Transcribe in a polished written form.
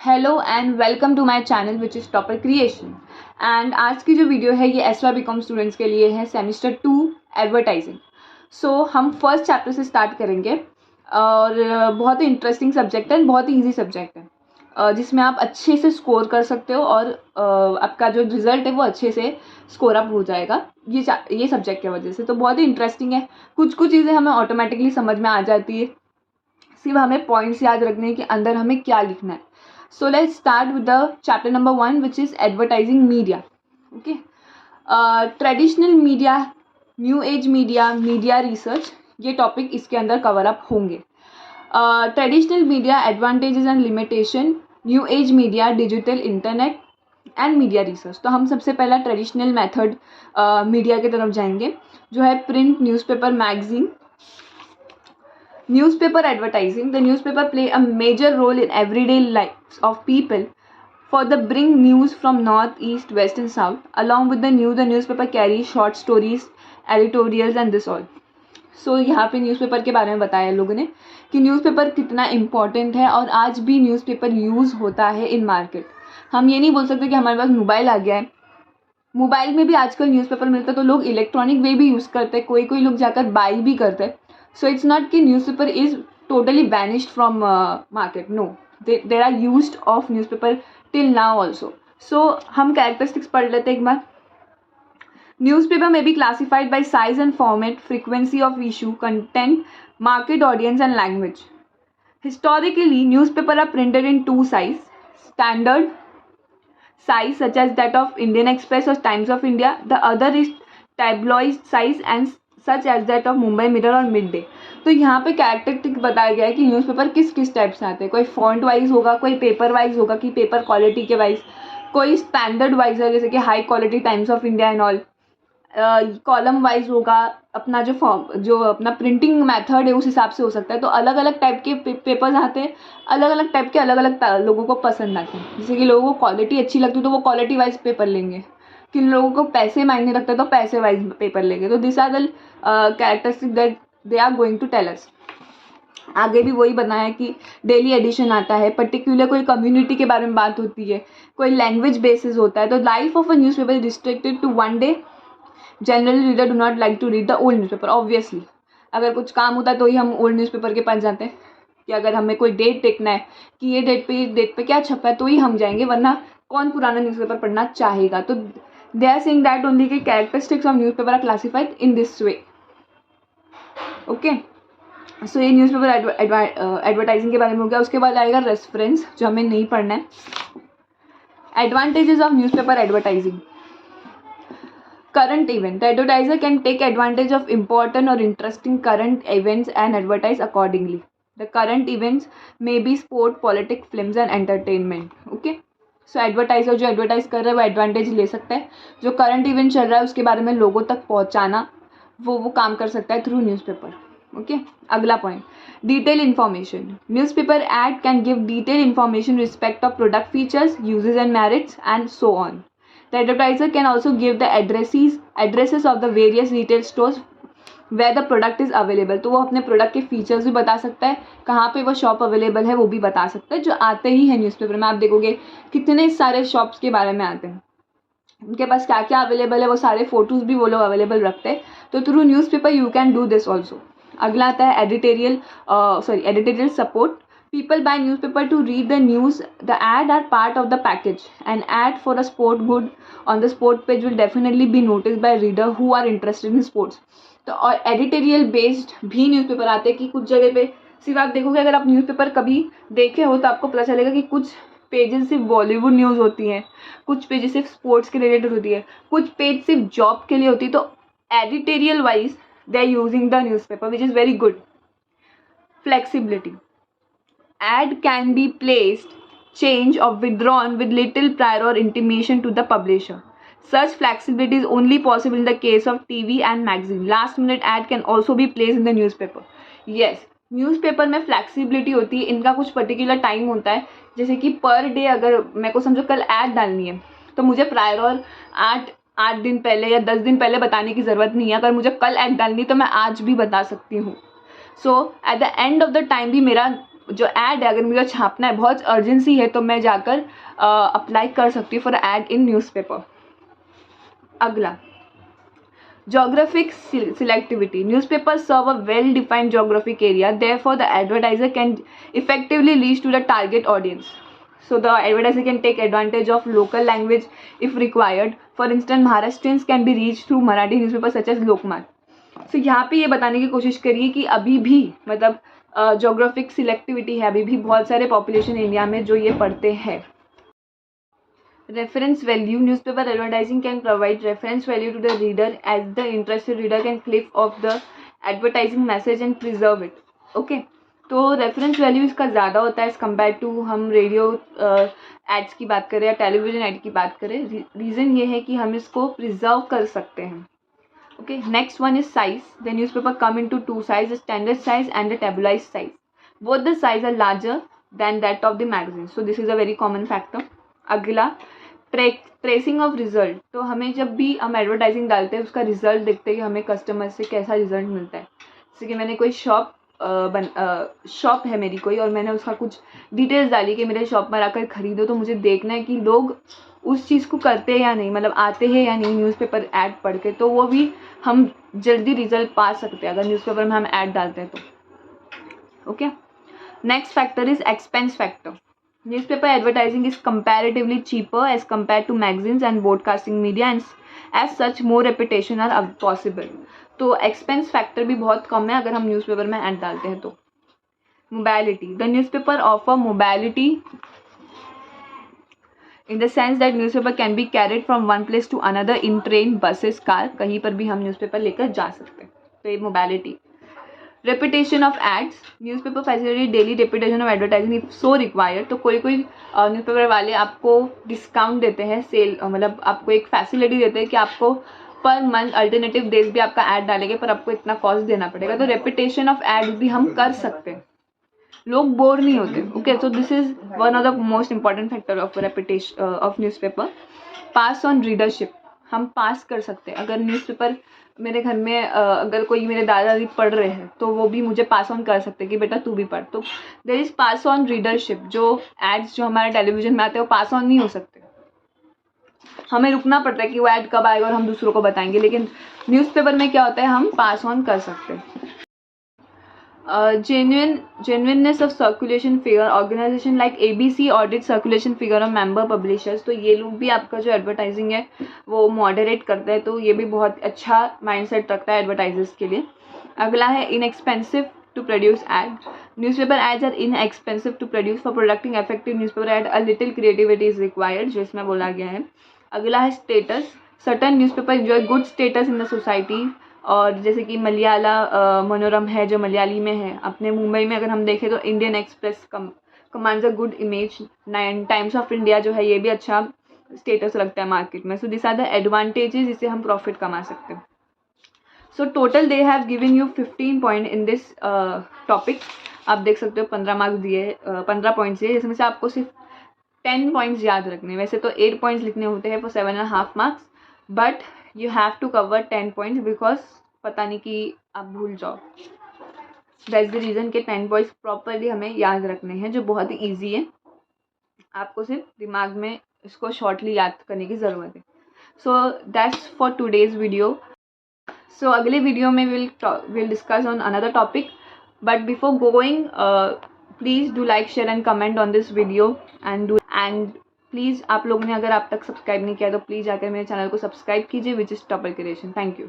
Hello and welcome to my channel which is topper creation. And आज की जो video है ये S Y B Com students के लिए है, सेमिस्टर 2 एडवर्टाइजिंग। सो हम फर्स्ट चैप्टर से स्टार्ट करेंगे और बहुत ही इंटरेस्टिंग सब्जेक्ट है, बहुत ही ईजी सब्जेक्ट है जिसमें आप अच्छे से स्कोर कर सकते हो और आपका जो रिजल्ट है वो अच्छे से स्कोर अप हो जाएगा ये सब्जेक्ट की वजह से। तो बहुत ही इंटरेस्टिंग है, कुछ कुछ चीज़ें हमें ऑटोमेटिकली समझ में आ जाती है, सिर्फ हमें पॉइंट्स याद रखने हैं कि अंदर हमें क्या लिखना है। So let's start with the chapter number 1, which is advertising media. Okay. Traditional media, new age media, media research, ये टॉपिक इसके अंदर कवर अप होंगे। Traditional media advantages and limitation, new age media, digital internet and media research. तो हम सबसे पहला traditional method media की तरफ जाएंगे, जो है print, newspaper, magazine. Newspaper advertising. The newspaper play a major role in everyday lives of people for the bring news from north, east, west and south. Along with the news, the newspaper carry short stories, editorials and this all. So यहाँ पे newspaper के बारे में बताया लोगों ने कि newspaper कितना इम्पॉर्टेंट है और आज भी न्यूज़पेपर यूज़ होता है इन मार्केट। हम ये नहीं बोल सकते कि हमारे पास मोबाइल आ गया है, मोबाइल में भी आजकल न्यूज़पेपर मिलता है तो लोग इलेक्ट्रॉनिक वे भी यूज़ करते हैं, कोई कोई लोग जाकर बाई भी करते हैं। So it's not कि newspaper is totally vanished from market. No, they are used of newspaper till now also. So हम characteristics पढ़ लेते हैं एक बार। Newspaper may be classified by size and format, frequency of issue, content, market audience and language. Historically, newspaper are printed in two size: standard size such as that of Indian Express or Times of India. The other is tabloid size and such as that of Mumbai Mirror और Mid Day. तो यहाँ पे characteristic बताया गया है कि newspaper किस किस टाइप से आते हैं। कोई फॉन्ट वाइज होगा, कोई पेपर वाइज होगा कि पेपर क्वालिटी के वाइज, कोई स्टैंडर्ड वाइज है जैसे कि high quality times of India and all. Column wise होगा, अपना जो अपना प्रिंटिंग मेथड है उस हिसाब से हो सकता है। तो अलग अलग टाइप के पेपर्स आते हैं, अलग अलग टाइप के अलग अलग लोगों को पसंद आते हैं। जैसे कि लोगों को क्वालिटी अच्छी लगती है तो वो क्वालिटी वाइज पेपर लेंगे, किन लोगों को पैसे मायने रखते हैं तो पैसे वाइज पेपर लेंगे। तो this are the characteristic that they are going to tell us. आगे भी वही बनाया कि डेली एडिशन आता है, पर्टिकुलर कोई कम्युनिटी के बारे में बात होती है, कोई लैंग्वेज बेसिस होता है। तो life of a newspaper is restricted to one day. Generally reader do not like to read the old newspaper. Obviously अगर कुछ काम होता है तो ही हम ओल्ड न्यूज़पेपर के पास जाते हैं कि अगर हमें कोई डेट देखना है कि ये डेट पे क्या छपा है तो ही हम जाएंगे, वरना कौन पुराना न्यूज़पेपर पढ़ना चाहेगा। तो they are saying that only कि characteristics of newspaper are classified in this way. Okay, so ये न्यूज़पेपर एडवर्टाइजिंग के बारे में हो गया। उसके बाद आएगा रेफरेंस, जो हमें नहीं पढ़ना है। Advantages of newspaper advertising. Current event. The advertiser can take advantage of important or interesting current events and advertise accordingly. The current events may be sport, politics, films and entertainment. Okay. So advertiser जो advertise कर रहा है वो advantage ले सकता है, जो current event चल रहा है उसके बारे में लोगों तक पहुंचाना वो काम कर सकता है थ्रू न्यूज़पेपर। ओके, अगला point, detail information. Newspaper ad can give detail information respect of product features, uses and merits and so on. The advertiser can also give the addresses of the various retail stores where the product is available. तो वो अपने product के features भी बता सकता है, कहाँ पे वो शॉप अवेलेबल है वो भी बता सकता है, जो आते ही है न्यूज़पेपर में। आप देखोगे कितने सारे शॉप्स के बारे में आते हैं, उनके पास क्या क्या अवेलेबल है वो सारे फोटोज़ भी वो लोग अवेलेबल रखते हैं। तो through newspaper you can do this also. अगला आता है editorial support. People buy newspaper to read the news. The ad are part of the package. An ad for a sport good on the sport page will definitely be noticed by reader who are interested in sports. तो और editorial based भी newspaper आते हैं कि कुछ जगह पे सिर्फ आप देखोगे, अगर आप न्यूज़पेपर कभी देखे हो तो आपको पता चलेगा कि कुछ पेजेस सिर्फ बॉलीवुड न्यूज़ होती हैं, कुछ पेजेस सिर्फ स्पोर्ट्स के रिलेटेड होती है, कुछ पेज सिर्फ जॉब के लिए होती है। तो editorial wise they are using the newspaper which is very good. Flexibility. Ad can be placed, changed or withdrawn with little prior or intimation to the publisher. Such flexibility is only possible in the case of TV and magazine. Last minute ad can also be placed in the newspaper. Yes, newspaper में flexibility होती है, इनका कुछ particular time होता है। जैसे कि per day अगर मेरे को समझो कल ऐड डालनी है तो मुझे प्रायर और 8 दिन पहले या 10 दिन पहले बताने की ज़रूरत नहीं है। अगर मुझे कल ऐड डालनी तो मैं आज भी बता सकती हूँ। So at the end of the time भी मेरा जो ऐड है अगर मुझे छापना है, बहुत अर्जेंसी है, तो मैं जाकर अप्लाई कर सकती हूँ फॉर ऐड इन न्यूज़पेपर। अगला, geographic selectivity. Newspapers serve a well-defined geographic area, therefore the advertiser can effectively reach to the target audience. So the advertiser can take advantage of local language if required. For instance, Maharashtrians can be reached through Marathi newspapers such as Lokmat. So यहाँ पे ये बताने की कोशिश करिए कि अभी भी मतलब जोग्राफिक सिलेक्टिविटी है, अभी भी बहुत सारे पॉपुलेशन इंडिया में जो ये पढ़ते हैं। Reference value. Newspaper advertising can provide reference value to the reader, as the interested reader can click off the advertising message and preserve it. Okay, तो रेफरेंस वैल्यू इसका ज़्यादा होता है एज़ कम्पेयर टू हम रेडियो एड्स की बात करें या टेलीविजन एड की बात करें। रीज़न ये है कि हम इसको प्रिजर्व कर सकते हैं। Okay, next one is size. The newspaper come into two size, standard size and the tabloid size. Both the size are larger than that of the magazine. So this is a very common factor. अगला, tracing of result. तो हमें जब भी हम advertising डालते हैं उसका result देखते हैं कि हमें कस्टमर से कैसा रिजल्ट मिलता है. जैसे कि मैंने कोई शॉप है मेरी कोई, और मैंने उसका कुछ डिटेल्स डाली कि मेरे शॉप पर आकर ख़रीदो, तो मुझे देखना है कि लोग उस चीज़ को करते हैं या नहीं, मतलब आते हैं या नहीं न्यूज़पेपर ऐड पढ़ के. तो वो भी हम जल्दी रिजल्ट पा सकते हैं अगर न्यूज़पेपर में हम ऐड डालते हैं तो. Okay, next factor is expense factor. Newspaper advertising is comparatively cheaper as compared to magazines and broadcasting media, and as such more reputation are possible. तो एक्सपेंस फैक्टर भी बहुत कम है अगर हम न्यूज़पेपर में ऐड डालते हैं तो. Mobility. The newspaper offer mobility in the sense that newspaper can be carried from one place to another in train, buses, car, कहीं पर भी हम न्यूज़पेपर लेकर जा सकते हैं. तो ये mobility. Reputation of ads. Newspaper facility daily reputation of advertising if so required. तो कोई न्यूज़पेपर वाले आपको डिस्काउंट देते हैं, सेल मतलब आपको एक फैसिलिटी देते हैं कि आपको पर मंथ अल्टरनेटिव डेज भी आपका ऐड डालेंगे पर आपको इतना कॉस्ट देना पड़ेगा. तो रेपुटेशन ऑफ एड्स भी हम कर सकते हैं, लोग बोर नहीं होते. Okay, so this is one of the most important factor of reputation of newspaper. Pass on readership. हम पास कर सकते हैं. अगर न्यूज़पेपर मेरे घर में अगर कोई मेरे दादा दादी पढ़ रहे हैं तो वो भी मुझे पास ऑन कर सकते हैं कि बेटा तू भी पढ़. तो there is pass on readership. जो एड्स जो हमारे टेलीविजन में आते हैं वो पास ऑन नहीं हो सकते, हमें रुकना पड़ता है कि वो ऐड कब आएगा और हम दूसरों को बताएंगे. लेकिन न्यूज़पेपर में क्या होता है, हम पास ऑन कर सकते हैं. genuineness of circulation figure. Organization like ABC audit circulation figure of member publishers. तो ये लोग भी आपका जो एडवर्टाइजिंग है वो मॉडरेट करता है, तो ये भी बहुत अच्छा माइंडसेट रखता है एडवर्टाइजर्स के लिए. अगला है inexpensive to produce ad. Newspaper ads are inexpensive to produce. For producing effective newspaper ad a little creativity is required, जो इसमें बोला गया है. अगला है status. Certain newspaper enjoy good status in the society. और जैसे कि मलयाला मनोरम है जो मलयाली में है. अपने मुंबई में अगर हम देखें तो Indian express commands a good image. Times of India जो है ये भी अच्छा स्टेटस रखता है मार्केट में. So this are the advantages जिससे हम प्रॉफिट कमा सकते हैं. So total they have given you 15 point in this topic. आप देख सकते हो 15 मार्क्स दिए, 15 पॉइंट्स दिए, जिसमें से आपको सिर्फ 10 पॉइंट्स याद रखने. वैसे तो 8 पॉइंट्स लिखने होते हैं for 7.5 marks, but you have to cover 10 points because पता नहीं कि आप भूल जाओ. दैट्स द रीज़न कि 10 पॉइंट्स प्रॉपरली हमें याद रखने हैं, जो बहुत ही ईजी है. आपको सिर्फ दिमाग में इसको शॉर्टली याद करने की ज़रूरत है. So that's for today's video. So अगले वीडियो में will discuss on another topic. But before going please do like, share and comment on this video and please आप लोगों ने अगर आप तक सब्सक्राइब नहीं किया तो प्लीज़ जाकर मेरे चैनल को सब्सक्राइब कीजिए, विच is topper creation. Thank you.